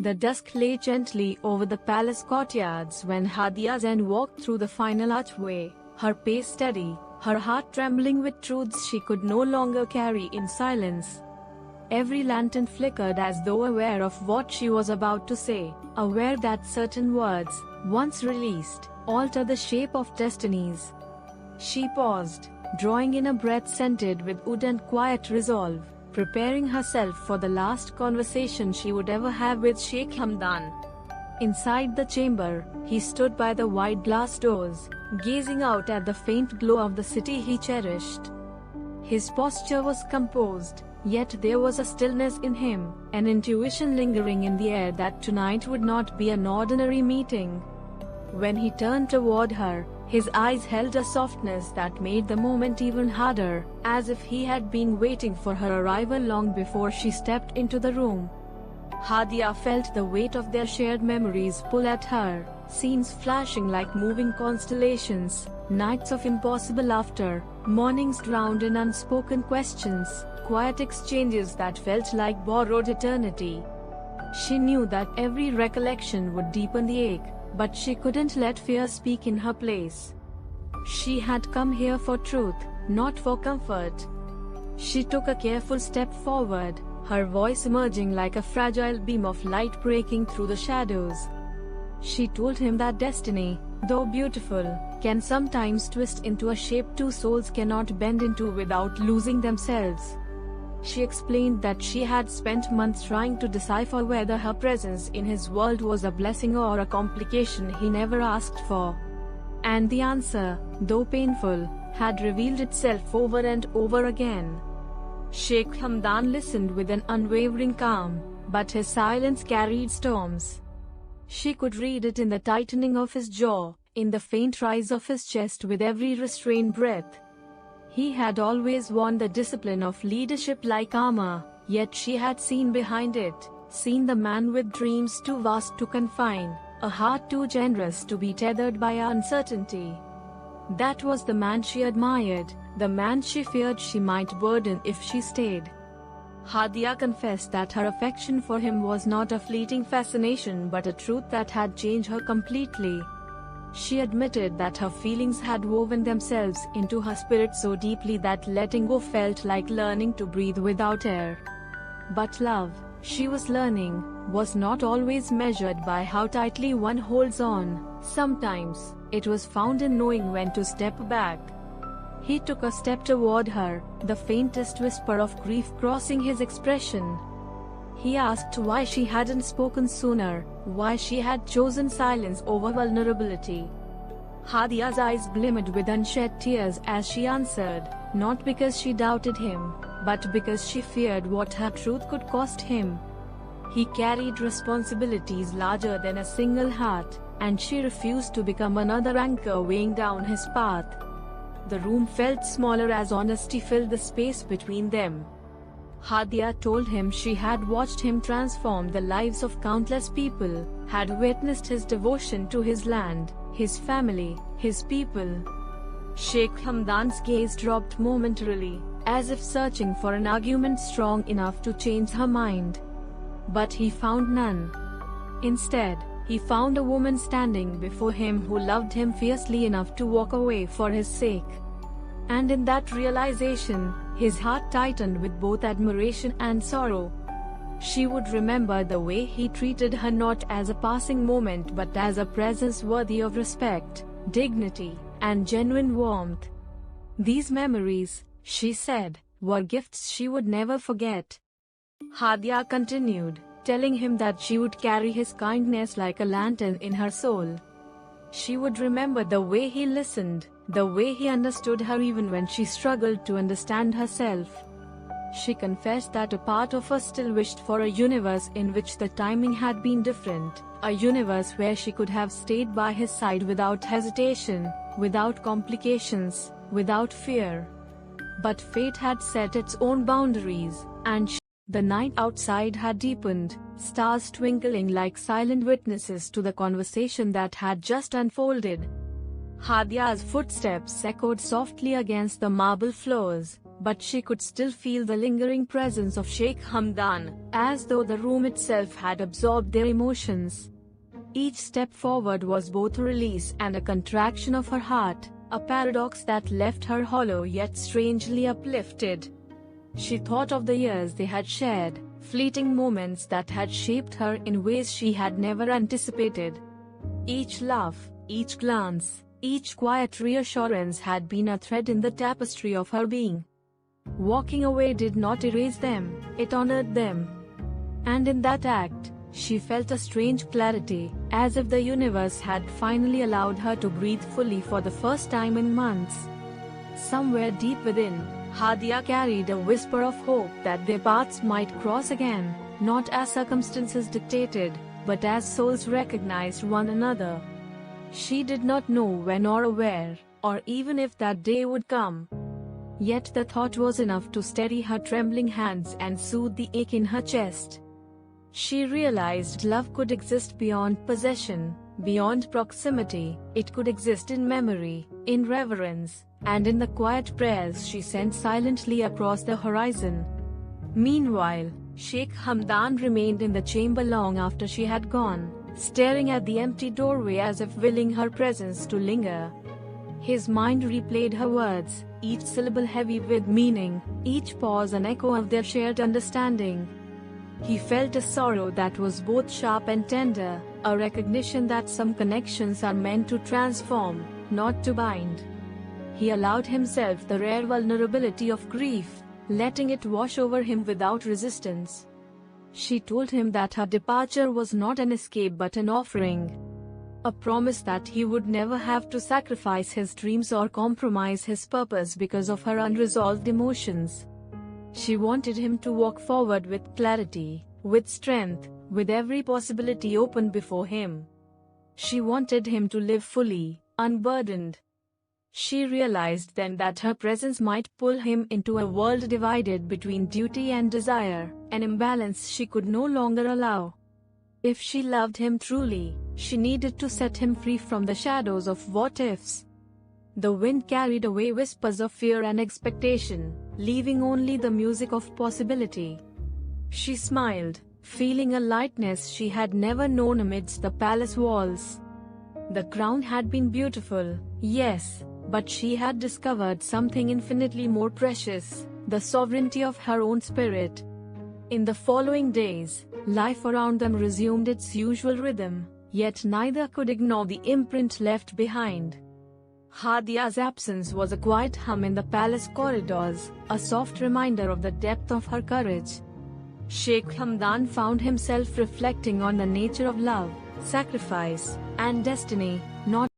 The dusk lay gently over the palace courtyards when Haadiya Zain walked through the final archway, her pace steady, her heart trembling with truths she could no longer carry in silence. Every lantern flickered as though aware of what she was about to say, aware that certain words, once released, alter the shape of destinies. She paused, drawing in a breath scented with wood and quiet resolve, preparing herself for the last conversation she would ever have with Sheikh Hamdan. Inside the chamber, he stood by the wide glass doors, gazing out at the faint glow of the city he cherished. His posture was composed, yet there was a stillness in him, an intuition lingering in the air that tonight would not be an ordinary meeting. When he turned toward her, his eyes held a softness that made the moment even harder, as if he had been waiting for her arrival long before she stepped into the room. Haadiya felt the weight of their shared memories pull at her, scenes flashing like moving constellations, nights of impossible laughter, mornings drowned in unspoken questions, quiet exchanges that felt like borrowed eternity. She knew that every recollection would deepen the ache, but she couldn't let fear speak in her place. She had come here for truth, not for comfort. She took a careful step forward, her voice emerging like a fragile beam of light breaking through the shadows. She told him that destiny, though beautiful, can sometimes twist into a shape two souls cannot bend into without losing themselves. She explained that she had spent months trying to decipher whether her presence in his world was a blessing or a complication he never asked for. And the answer, though painful, had revealed itself over and over again. Sheikh Hamdan listened with an unwavering calm, but his silence carried storms. She could read it in the tightening of his jaw, in the faint rise of his chest with every restrained breath. He had always worn the discipline of leadership like armor, yet she had seen behind it, seen the man with dreams too vast to confine, a heart too generous to be tethered by uncertainty. That was the man she admired, the man she feared she might burden if she stayed. Haadiya confessed that her affection for him was not a fleeting fascination but a truth that had changed her completely. She admitted that her feelings had woven themselves into her spirit so deeply that letting go felt like learning to breathe without air. But love, she was learning, was not always measured by how tightly one holds on. Sometimes, it was found in knowing when to step back. He took a step toward her, the faintest whisper of grief crossing his expression. He asked why she hadn't spoken sooner, why she had chosen silence over vulnerability. Haadiya's eyes glimmered with unshed tears as she answered, not because she doubted him, but because she feared what her truth could cost him. He carried responsibilities larger than a single heart, and she refused to become another anchor weighing down his path. The room felt smaller as honesty filled the space between them. Haadiya told him she had watched him transform the lives of countless people, had witnessed his devotion to his land, his family, his people. Sheikh Hamdan's gaze dropped momentarily, as if searching for an argument strong enough to change her mind. But he found none. Instead, he found a woman standing before him who loved him fiercely enough to walk away for his sake. And in that realization, his heart tightened with both admiration and sorrow. She would remember the way he treated her not as a passing moment but as a presence worthy of respect, dignity, and genuine warmth. These memories, she said, were gifts she would never forget. Haadiya continued, telling him that she would carry his kindness like a lantern in her soul. She would remember the way he listened, the way he understood her even when she struggled to understand herself. She confessed that a part of her still wished for a universe in which the timing had been different, a universe where she could have stayed by his side without hesitation, without complications, without fear. But fate had set its own boundaries, and the night outside had deepened, stars twinkling like silent witnesses to the conversation that had just unfolded. Haadiya's footsteps echoed softly against the marble floors, but she could still feel the lingering presence of Sheikh Hamdan, as though the room itself had absorbed their emotions. Each step forward was both a release and a contraction of her heart, a paradox that left her hollow yet strangely uplifted. She thought of the years they had shared, fleeting moments that had shaped her in ways she had never anticipated. Each laugh, each glance, each quiet reassurance had been a thread in the tapestry of her being. Walking away did not erase them, it honored them. And in that act, she felt a strange clarity, as if the universe had finally allowed her to breathe fully for the first time in months. Somewhere deep within, Haadiya carried a whisper of hope that their paths might cross again, not as circumstances dictated, but as souls recognized one another. She did not know when or where, or even if that day would come. Yet the thought was enough to steady her trembling hands and soothe the ache in her chest. She realized love could exist beyond possession, beyond proximity. It could exist in memory, in reverence, and in the quiet prayers she sent silently across the horizon. Meanwhile, Sheikh Hamdan remained in the chamber long after she had gone, staring at the empty doorway as if willing her presence to linger. His mind replayed her words, each syllable heavy with meaning, each pause an echo of their shared understanding. He felt a sorrow that was both sharp and tender, a recognition that some connections are meant to transform, not to bind. He allowed himself the rare vulnerability of grief, letting it wash over him without resistance. She told him that her departure was not an escape but an offering. A promise that he would never have to sacrifice his dreams or compromise his purpose because of her unresolved emotions. She wanted him to walk forward with clarity, with strength, with every possibility open before him. She wanted him to live fully, unburdened. She realized then that her presence might pull him into a world divided between duty and desire, an imbalance she could no longer allow. If she loved him truly, she needed to set him free from the shadows of what-ifs. The wind carried away whispers of fear and expectation, leaving only the music of possibility. She smiled, feeling a lightness she had never known amidst the palace walls. The crown had been beautiful, yes, but she had discovered something infinitely more precious, the sovereignty of her own spirit. In the following days, life around them resumed its usual rhythm, yet neither could ignore the imprint left behind. Haadiya's absence was a quiet hum in the palace corridors, a soft reminder of the depth of her courage. Sheikh Hamdan found himself reflecting on the nature of love, sacrifice, and destiny, not